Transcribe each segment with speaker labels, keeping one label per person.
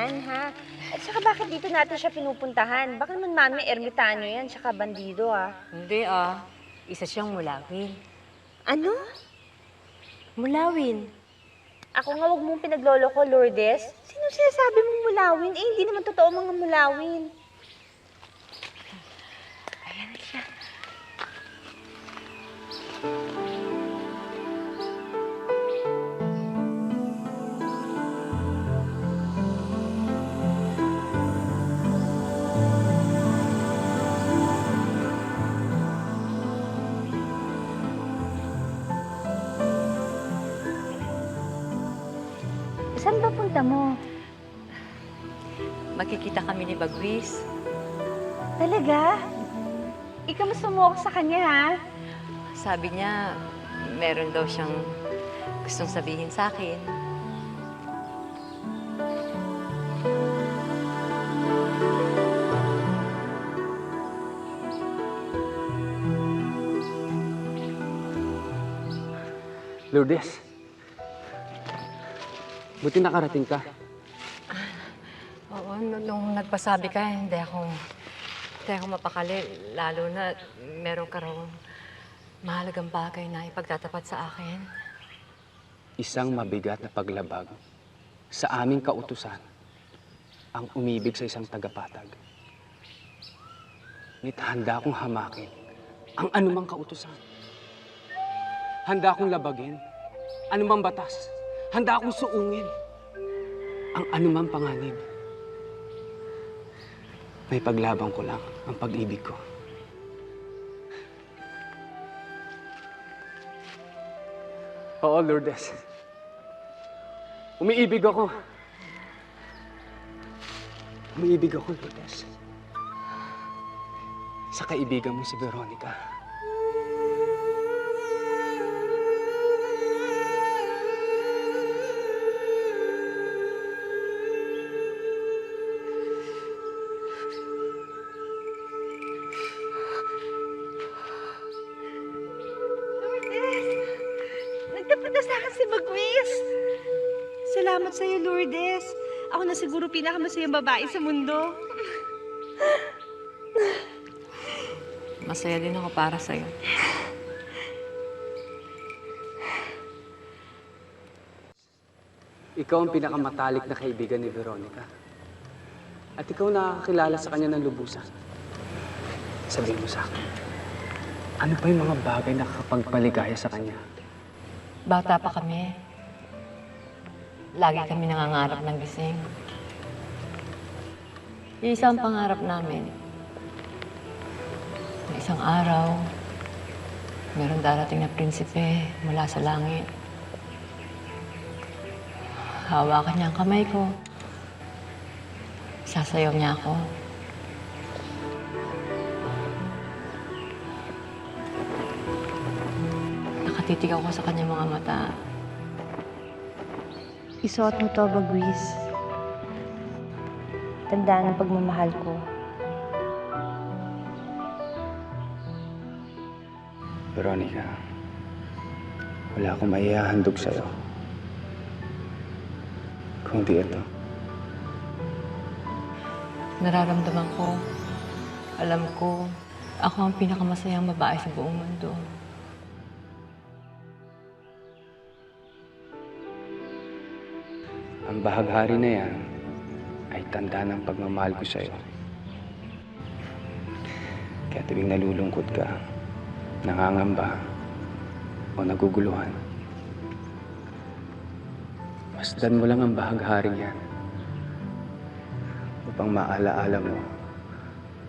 Speaker 1: yan, ha? At saka bakit dito natin siya pinupuntahan? Baka naman mami, ermitano yan, saka bandido, ah.
Speaker 2: Hindi isa siyang mulawin.
Speaker 1: Ano?
Speaker 2: Mulawin?
Speaker 1: Ako nga, wag mong pinaglolo ko, Lourdes. Sino sinasabi mong mulawin? Eh, hindi naman totoo mga mulawin.
Speaker 2: Ayan siya.
Speaker 1: Saan ba punta mo?
Speaker 2: Magkikita kami ni Bagwis.
Speaker 1: Talaga? Ikamusta mo ako sa kanya, ha?
Speaker 2: Sabi niya, meron daw siyang gustong sabihin sa akin.
Speaker 3: Lourdes, buti nakarating ka.
Speaker 2: Oo, nung nagpasabi ka, hindi ako mapakali. Lalo na meron ka raw mahalagang bagay na ipagtatapat sa akin.
Speaker 3: Isang mabigat na paglabag sa aming kautusan ang umibig sa isang tagapatag. Ngunit handa akong hamakin ang anumang kautusan. Handa akong labagin anumang batas. Handa akong suungin ang anumang panganib. May paglabang ko lang ang pag-ibig ko. Oo, Lourdes. Umiibig ako. Umiibig ako, Lourdes. Sa kaibigan mo si Veronica.
Speaker 1: Nagtapunta sa akin si Bagwis. Salamat sa'yo, Lourdes. Ako na siguro pinakamasayang babae sa mundo.
Speaker 2: Masaya din ako para sa'yo.
Speaker 3: Ikaw ang pinakamatalik na kaibigan ni Veronica. At ikaw nakakilala sa kanya ng lubusan. Sabihin mo sa akin, ano pa yung mga bagay na nakakapagpaligaya sa kanya?
Speaker 2: Bata pa kami. Lagi kami nangangarap ng gising. Yung isang pangarap namin, na isang araw, meron darating na prinsipe mula sa langit. Hawakan niya ang kamay ko. Sasayaw niya ako. Nakatitig ako sa kanyang mga mata.
Speaker 1: Isuot mo to, Bagwis. Tandaan ang pagmamahal ko.
Speaker 3: Veronica, wala akong maihahandog sa'yo. Kundi ito.
Speaker 2: Nararamdaman ko, alam ko, ako ang pinakamasayang babae sa buong mundo.
Speaker 3: Ang bahaghari na yan ay tanda ng pagmamahal ko sa'yo. Kaya tuwing nalulungkot ka, nangangamba, o naguguluhan, masdan mo lang ang bahagharing yan upang maalaala mo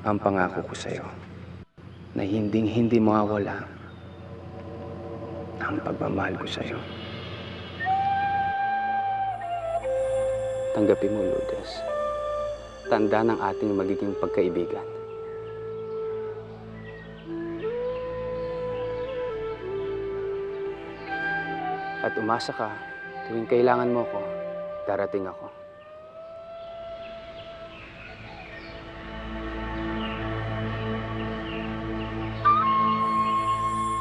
Speaker 3: ang pangako ko sa'yo na hinding-hindi mawawala ang pagmamahal ko sa'yo. Tanggapin mo, Lourdes. Tanda ng ating magiging pagkaibigan. At umasa ka, tuwing kailangan mo ko, darating ako.